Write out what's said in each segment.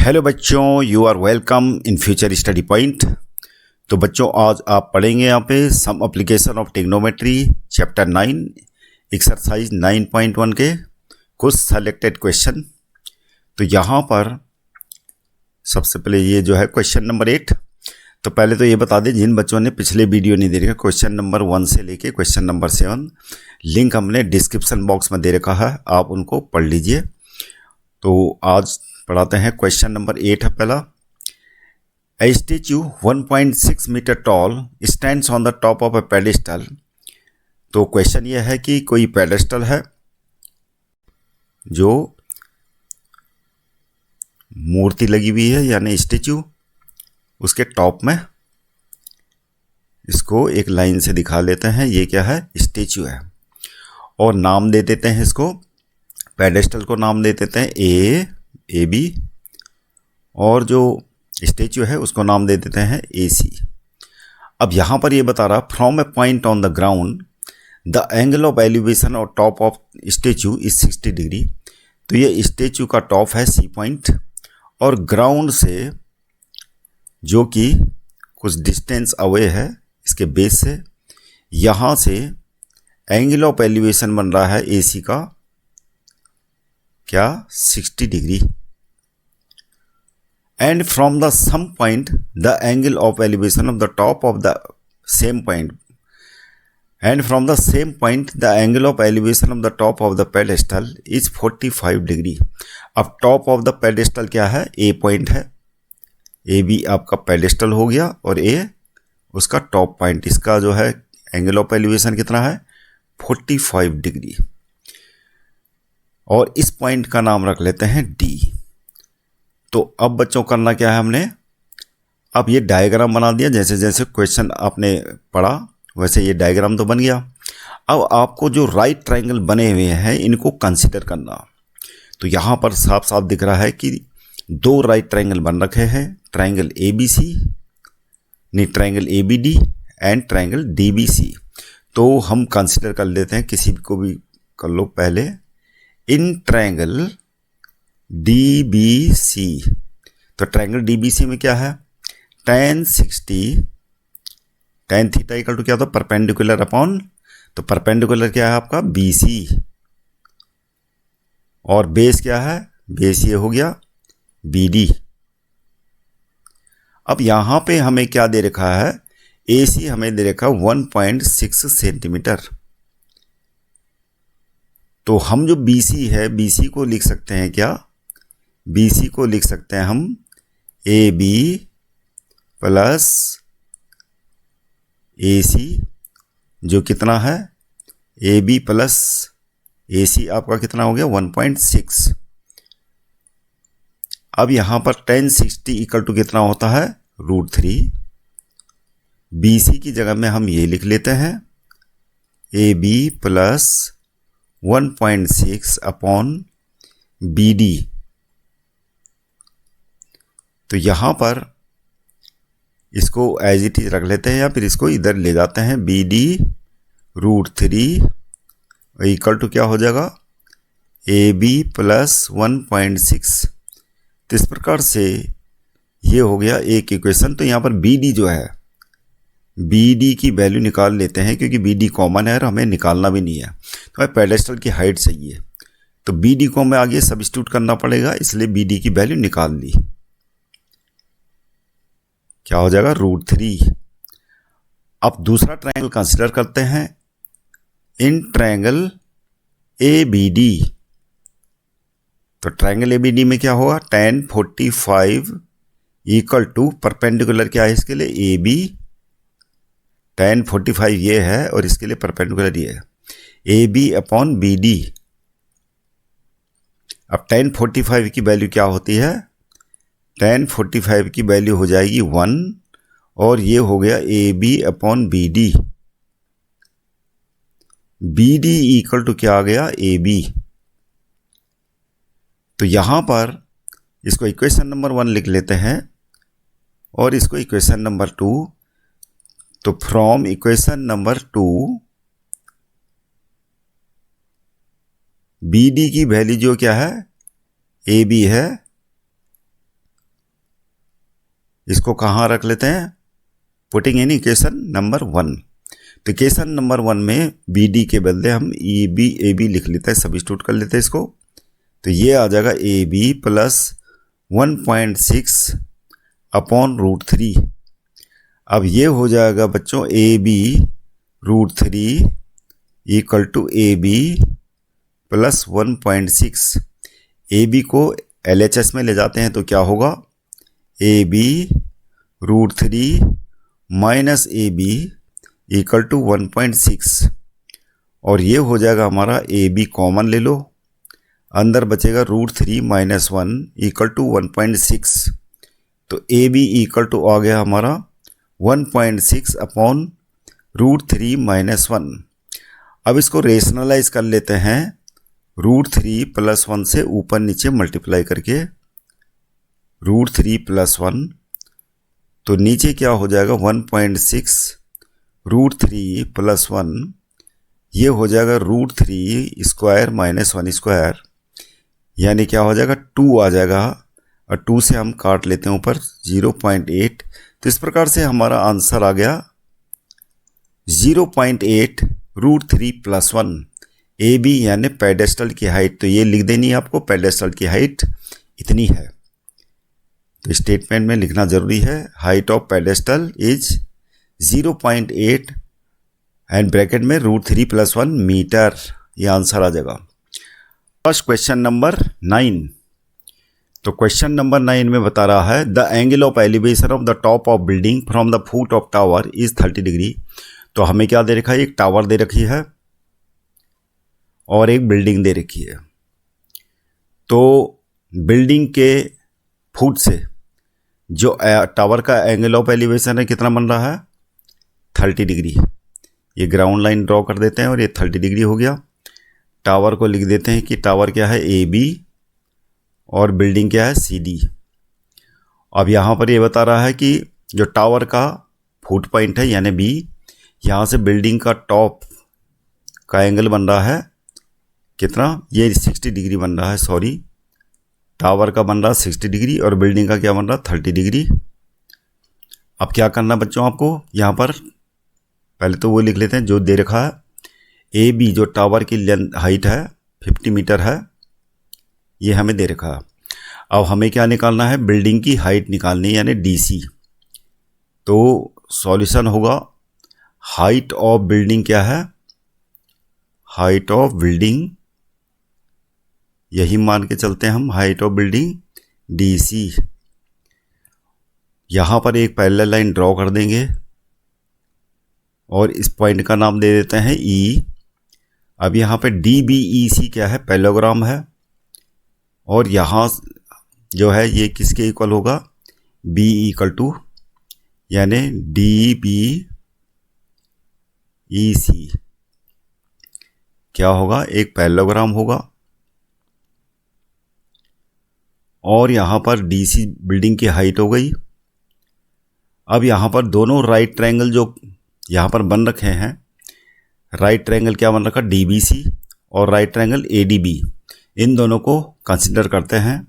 Hello बच्चों, you are welcome in future study point. तो बच्चों, आज आप पढ़ेंगे यहाँ पे some application of trigonometry chapter 9 exercise 9.1 के कुछ सेलेक्टेड क्वेश्चन। तो यहाँ पर सबसे पहले ये जो है क्वेश्चन नंबर 8। तो पहले तो ये बता दें, जिन बच्चों ने पिछले वीडियो नहीं दे रखा, क्वेश्चन नंबर 1 से लेके क्वेश्चन नंबर 7 लिंक हमने डिस्क्रिप्शन बॉक्स में दे रखा है, आप उनको पढ़ लीजिए। तो आज पढ़ाते हैं क्वेश्चन नंबर 8 है पहला। A statue 1.6 metre tall stands on the top of a pedestal. तो क्वेश्चन यह है कि कोई पेडेस्टल है जो मूर्ति लगी हुई है यानी स्टेच्यू, उसके टॉप में। इसको एक लाइन से दिखा लेते हैं, ये क्या है, स्टेच्यू है। और नाम दे देते हैं इसको, पेडेस्टल को नाम दे देते हैं ए बी, और जो स्टेच्यू है उसको नाम दे देते हैं ए सी। अब यहाँ पर ये बता रहा, from a point on the ground the angle of elevation और top of statue is 60 degree. तो ये स्टेच्यू का टॉप है सी पॉइंट, और ग्राउंड से जो कि कुछ डिस्टेंस अवे है इसके बेस से, यहाँ से एंगल ऑफ एलिवेशन बन रहा है ए सी का क्या, 60 degree. And from the some point the angle of elevation of the top of the same point, and from the same point the angle of elevation of the top of the pedestal is 45 degree. अब top of the pedestal क्या है, ए point है, A B आपका pedestal हो गया, और ए उसका top point. इसका जो है एंगल ऑफ एलिवेशन कितना है, 45 डिग्री। और इस पॉइंट का नाम रख लेते हैं डी। तो अब बच्चों करना क्या है हमने, अब ये डायग्राम बना दिया। जैसे जैसे क्वेश्चन आपने पढ़ा वैसे ये डायग्राम तो बन गया। अब आपको जो राइट ट्रायंगल बने हुए हैं इनको कंसीडर करना। तो यहाँ पर साफ साफ दिख रहा है कि दो राइट ट्रायंगल बन रखे हैं, ट्रायंगल ए बी सी, नहीं triangle A B D and triangle D B C. तो हम कंसीडर कर लेते हैं, किसी को भी कर लो पहले, in triangle D B C. तो ट्रायंगल डी बी सी में क्या है, tan 60, tan theta equal to क्या होता है, परपेंडिकुलर अपॉन, तो परपेंडिकुलर क्या है आपका बी सी, और बेस क्या है, बेस ये हो गया बी डी। अब यहां पे हमें क्या दे रखा है, ए सी हमें दे रखा 1.6 सेंटीमीटर। तो हम जो बी सी है, बी सी को लिख सकते हैं क्या, बी सी को लिख सकते हैं हम ए बी प्लस ए सी, जो कितना है, ए बी प्लस ए सी आपका कितना हो गया, 1.6। अब यहां पर tan 60 इक्वल टू कितना होता है, √3। बी सी की जगह में हम ये लिख लेते हैं A B plus 1.6 upon B D. तो यहाँ पर इसको एज इट इज रख लेते हैं, या फिर इसको इधर ले जाते हैं, बी डी √3 इक्वल टू क्या हो जाएगा, ए बी प्लस 1.6। तो इस प्रकार से ये हो गया एक इक्वेशन। तो यहाँ पर बी डी जो है, बी डी की वैल्यू निकाल लेते हैं, क्योंकि बी डी कॉमन है और हमें निकालना भी नहीं है। तो हमें पेडेस्टल की हाइट चाहिए, तो बी डी को हमें आगे सब्स्टिट्यूट करना पड़ेगा, इसलिए बी डी की वैल्यू निकाल ली। क्या हो जाएगा, √3। अब दूसरा ट्रायंगल कंसीडर करते हैं, in triangle A B D. तो ट्रायंगल ए बी डी में क्या होगा, tan 45 इक्वल टू परपेंडिकुलर क्या है इसके लिए, ए बी, tan 45 ये है और इसके लिए परपेंडिकुलर ये है, A B upon B D. अब tan 45 की वैल्यू क्या होती है, tan 45 की वैल्यू हो जाएगी 1, और ये हो गया A B upon B D. B D equal to क्या आ गया, ए बी। तो यहां पर इसको इक्वेशन नंबर 1 लिख लेते हैं, और इसको इक्वेशन नंबर 2। तो from equation number 2 B D की वैल्यू जो क्या है, ए बी है, इसको कहाँ रख लेते हैं, पुटिंग इन इक्वेशन नंबर 1। तो इक्वेशन नंबर 1 में बी डी के बदले हम ए बी लिख लेते हैं, सब्स्टिट्यूट कर लेते हैं इसको। तो ये आ जाएगा ए बी प्लस 1.6 अपॉन √3। अब ये हो जाएगा बच्चों A B √3 equal to A B plus 1.6। A B को LHS में ले जाते हैं तो क्या होगा, A B √3 minus A B equal to 1.6। और ये हो जाएगा हमारा ए बी कॉमन ले लो, अंदर बचेगा √3 माइनस 1 इक्वल टू 1.6। तो ए बी इक्वल टू आ गया हमारा 1.6 अपॉन √3 माइनस 1। अब इसको रेशनलाइज कर लेते हैं, √3 प्लस 1 से ऊपर नीचे मल्टीप्लाई करके √3 प्लस 1, तो नीचे क्या हो जाएगा 1.6 √3 प्लस 1, ये हो जाएगा √3 स्क्वायर माइनस 1 स्क्वायर, यानी क्या हो जाएगा 2 आ जाएगा, और 2 से हम काट लेते हैं ऊपर 0.8। तो इस प्रकार से हमारा आंसर आ गया 0.8 √3 प्लस 1 ए बी, यानी पेडेस्टल की हाइट। तो ये लिख देनी है आपको, पेडेस्टल की हाइट इतनी है। तो स्टेटमेंट में लिखना जरूरी है, height of pedestal is 0.8 and bracket में √3 प्लस 1 मीटर। ये आंसर आ जाएगा। First question number 9। तो क्वेश्चन नंबर 9 में बता रहा है the angle of elevation of the top of building from the foot of tower is 30 degree. तो हमें क्या दे रखा है, एक टावर दे रखी है और एक बिल्डिंग दे रखी है। तो बिल्डिंग के फुट से जो टावर का एंगल ऑफ एलिवेशन है कितना बन रहा है, 30 डिग्री। ये ग्राउंड लाइन ड्रॉ कर देते हैं और ये 30 डिग्री हो गया। टावर को लिख देते हैं कि टावर क्या है, ए बी, और बिल्डिंग क्या है, सी डी। अब यहाँ पर ये बता रहा है कि जो टावर का फुट पॉइंट है यानी बी, यहाँ से बिल्डिंग का टॉप का एंगल बन रहा है कितना, ये 60 डिग्री बन रहा है, सॉरी, टावर का बन रहा है 60 डिग्री और बिल्डिंग का क्या बन रहा है 30 डिग्री। अब क्या करना बच्चों आपको, यहाँ पर पहले तो वो लिख लेते हैं जो दे रखा है, ए बी जो टावर की लेंथ हाइट है 50 मीटर है, ये हमें दे रखा है। अब हमें क्या निकालना है, बिल्डिंग की हाइट निकालनी है यानी DC। तो सॉल्यूशन होगा हाइट ऑफ बिल्डिंग क्या है, हाइट ऑफ बिल्डिंग, यही मान के चलते हैं हम, हाइट ऑफ बिल्डिंग DC। यहाँ पर एक पैरेलल लाइन ड्रॉ कर देंगे और इस पॉइंट का नाम दे देते हैं E। अब यहाँ पे DBEC क्या है, पैरेललोग्राम है, और यहाँ जो है ये किसके इक्वल होगा, B इक्वल टू, यानी DBEC क्या होगा, एक पैरेललोग्राम होगा। और यहाँ पर DC बिल्डिंग की हाइट हो गई। अब यहाँ पर दोनों राइट ट्रायंगल जो यहाँ पर बन रखे हैं, राइट ट्रायंगल क्या बन रखा, DBC और राइट ट्रायंगल ADB, इन दोनों को कंसिडर करते हैं।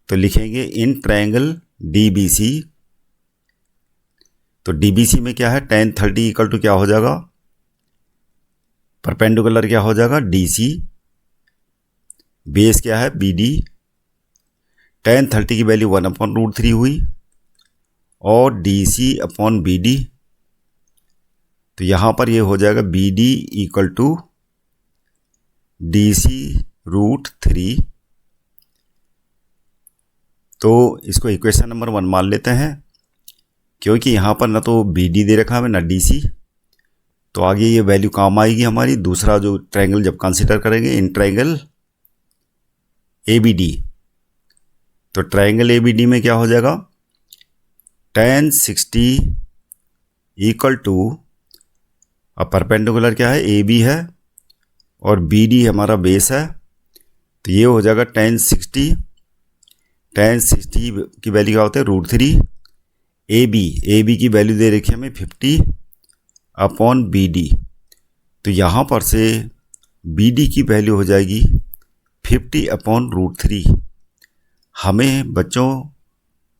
तो लिखेंगे इन ट्रायंगल DBC। तो DBC में क्या है, tan 30 इक्वल टू क्या हो जाएगा, परपेंडिकुलर क्या हो जाएगा DC, बेस क्या है BD, tan 30 की वैल्यू 1/√3 हुई और DC अपॉन BD। तो यहाँ पर ये हो जाएगा BD इक्वल टू DC √3। तो इसको इक्वेशन नंबर 1 मान लेते हैं, क्योंकि यहाँ पर ना तो BD दे रखा है ना DC। तो आगे ये वैल्यू काम आएगी हमारी दूसरा जो ट्रायंगल जब कंसीडर करेंगे, इन ट्रायंगल ABD। तो ट्रायंगल ABD में क्या हो जाएगा, tan 60 इक्वल टू, अब परपेंडिकुलर क्या है, AB है और BD हमारा बेस है। तो ये हो जाएगा tan 60 की वैल्यू क्या होता है √3, AB की वैल्यू दे रखी है हमें 50 अपॉन BD। तो यहाँ पर से BD की वैल्यू हो जाएगी 50 अपॉन √3। हमें बच्चों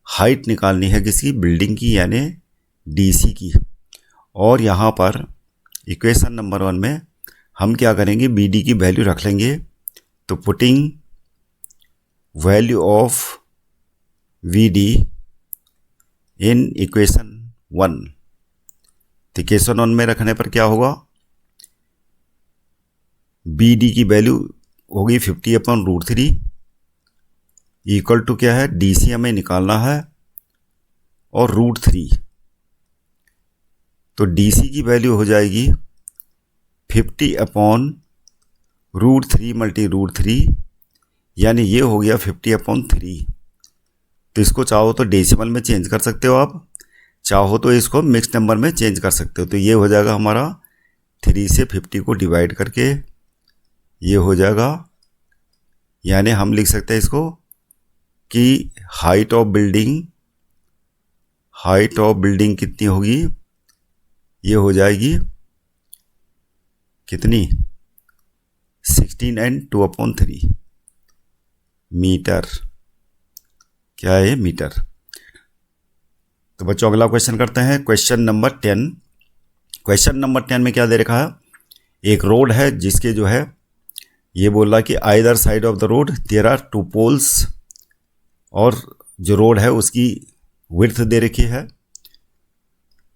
हाइट निकालनी है किसी बिल्डिंग की यानी डीसी की। और यहाँ पर इक्वेशन नंबर 1 में हम क्या करेंगे, बीडी की वैल्यू रख लेंगे। तो putting value of VD in equation 1, तो इक्वेशन 1 में रखने पर क्या होगा, बीडी की वैल्यू होगी 50/√3 इक्वल टू क्या है, डीसी हमें निकालना है और √3। तो डीसी की वैल्यू हो जाएगी 50/√3 मल्टी √3, यानी ये हो गया 50/3। तो इसको चाहो तो डेसिमल में चेंज कर सकते हो आप, चाहो तो इसको मिक्स नंबर में चेंज कर सकते हो। तो ये हो जाएगा हमारा 3 से 50 को डिवाइड करके ये हो जाएगा, यानी हम लिख सकते हैं इसको कि हाइट ऑफ बिल्डिंग कितनी होगी, ये हो जाएगी कितनी, 16 और 2/3 मीटर। क्या है, मीटर। तो बच्चों अगला क्वेश्चन करते हैं, क्वेश्चन नंबर 10। क्वेश्चन नंबर 10 में क्या दे रखा है, एक रोड है जिसके जो है ये बोल रहा कि either side of the road there are 2 poles, और जो रोड है उसकी विड्थ दे रखी है।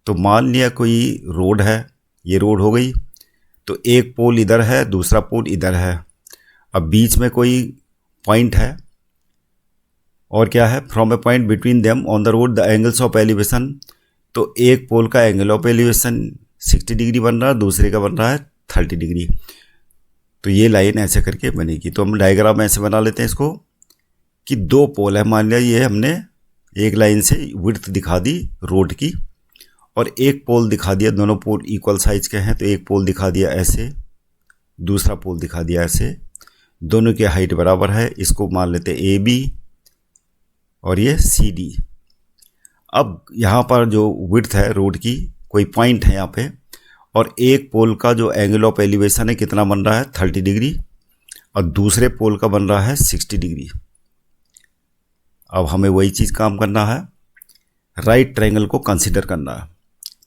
तो मान लिया कोई रोड है, ये रोड हो गई, तो एक पोल इधर है दूसरा पोल इधर है। अब बीच में कोई पॉइंट है और क्या है, from a point between them on the road the angles of elevation. तो एक पोल का एंगल ऑफ एलिवेशन 60 डिग्री बन रहा है, दूसरे का बन रहा है 30 डिग्री। तो ये लाइन ऐसे करके बनेगी। तो हम डायग्राम ऐसे बना लेते हैं इसको कि 2 पोल है, मान लिया ये हमने एक लाइन से विड्थ दिखा दी रोड की और एक पोल दिखा दिया, दोनों पोल इक्वल साइज के हैं। तो एक पोल दिखा दिया ऐसे, दूसरा पोल दिखा दिया ऐसे, दोनों की हाइट बराबर है। इसको मान लेते हैं ए बी और ये सी डी। अब यहाँ पर जो विड्थ है रोड की, कोई पॉइंट है यहाँ पे, और एक पोल का जो एंगल ऑफ एलिवेशन है कितना बन रहा है, 30 डिग्री, और दूसरे पोल का बन रहा है 60 डिग्री। अब हमें वही चीज़ काम करना है, राइट ट्रायंगल को कंसीडर करना है।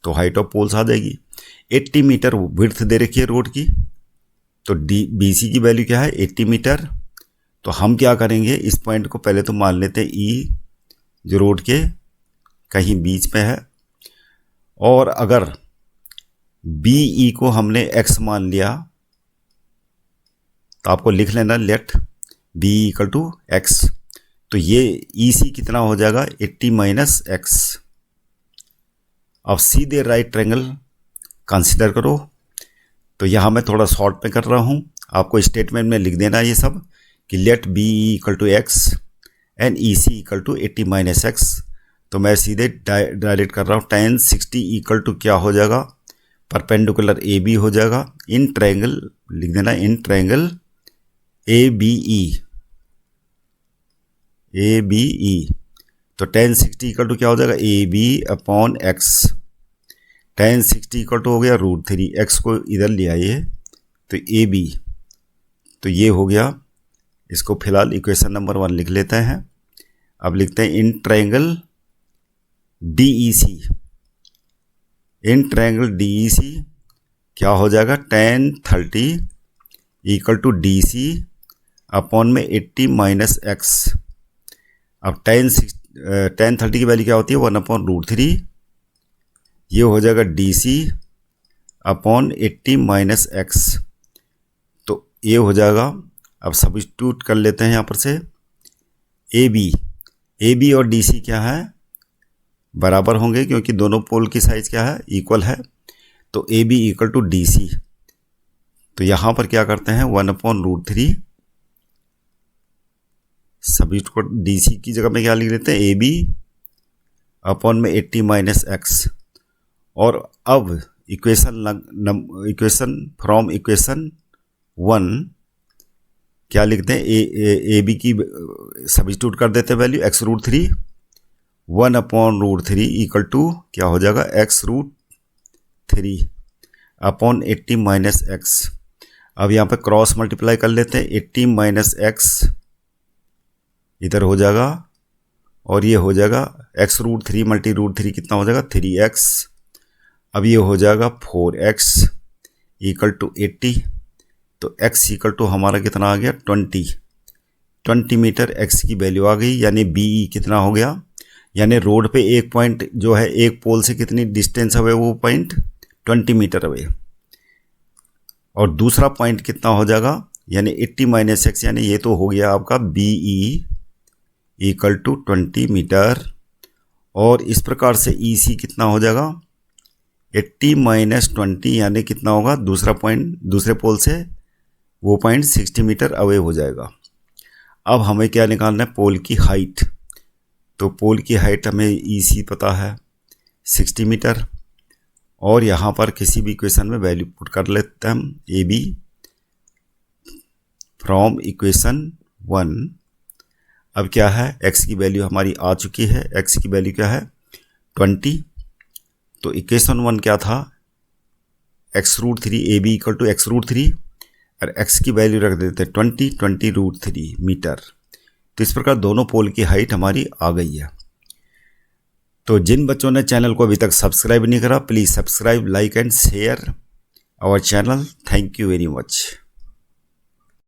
तो हाइट ऑफ पोल्स आ जाएगी, 80 मीटर विड्थ दे रखी है रोड की। तो BC की वैल्यू क्या है, 80 मीटर। तो हम क्या करेंगे, इस पॉइंट को पहले तो मान लेते हैं E, जो रोड के कहीं बीच में है। और अगर BE को हमने x मान लिया तो आपको लिख लेना, लेट BE = x। तो ये EC कितना हो जाएगा, 80 - x। अब सीधे राइट ट्रायंगल कंसीडर करो। तो यहाँ मैं थोड़ा शॉर्ट में कर रहा हूँ, आपको स्टेटमेंट में लिख देना ये सब कि let BE = x and EC = 80 - x। तो मैं सीधे डायरेक्ट कर रहा हूँ, tan 60 = क्या हो जाएगा, परपेंडिकुलर AB हो जाएगा। इन ट्रायंगल लिख देना, इन ट्रायंगल ABE। तो tan 60 = क्या हो जाएगा, AB/x। tan 60 = हो गया √3, x को इधर ले आइए तो AB। तो ये हो गया, इसको फिलहाल इक्वेशन नंबर 1 लिख लेते हैं। अब लिखते हैं in triangle DEC। In triangle DEC क्या हो जाएगा, tan 30 = DC/में 80 - x। अब tan 30 की वैल्यू क्या होती है, 1/√3। ये हो जाएगा DC/80 - x। तो ये हो जाएगा। अब सब्स्टिट्यूट कर लेते हैं यहाँ पर से, AB और DC क्या है, बराबर होंगे क्योंकि दोनों पोल की साइज क्या है, इक्वल है। तो AB = DC। तो यहाँ पर क्या करते हैं, 1/√3 सब्स्टिट्यूट, DC की जगह में क्या लिख लेते हैं, AB/में 80 - x। और अब इक्वेशन फ्रॉम इक्वेशन 1 क्या लिखते हैं, AB की सब्स्टिट्यूट कर देते हैं वैल्यू, x√3, 1/√3 = क्या हो जाएगा, x√3/80 - x। अब यहाँ पे क्रॉस मल्टीप्लाई कर लेते हैं, 80 - x इधर हो जाएगा और ये हो जाएगा x√3 मल्टी √3 कितना हो जाएगा 3x। अब ये हो जाएगा 4x इक्वल टू 80। तो x इक्वल टू हमारा कितना आ गया 20 मीटर x की वैल्यू आ गई, यानी BE कितना हो गया, यानी रोड पे एक पॉइंट जो है एक पोल से कितनी डिस्टेंस अवे, वो पॉइंट 20 मीटर अवे। और दूसरा पॉइंट कितना हो जाएगा, यानी 80 माइनस x, यानी ये तो हो गया आपका BE इक्वल टू 20 मीटर। और इस प्रकार से EC कितना हो जाएगा 80 माइनस 20, यानी कितना होगा, दूसरा पॉइंट दूसरे पोल से वो पॉइंट 60 मीटर अवे हो जाएगा। अब हमें क्या निकालना है, पोल की हाइट। तो पोल की हाइट हमें EC पता है 60 मीटर, और यहाँ पर किसी भी इक्वेशन में वैल्यू पुट कर लेते हैं हम AB फ्रॉम इक्वेशन 1। अब क्या है, x की वैल्यू हमारी आ चुकी है, x की वैल्यू क्या है 20। तो इक्वेशन 1 क्या था, x√3 AB equal to x√3, और x की वैल्यू रख देते 20√3 मीटर। तो इस प्रकार दोनों पोल की हाइट हमारी आ गई है। तो जिन बच्चों ने चैनल को अभी तक सब्सक्राइब नहीं करा, please subscribe, like and share our channel. Thank you very much.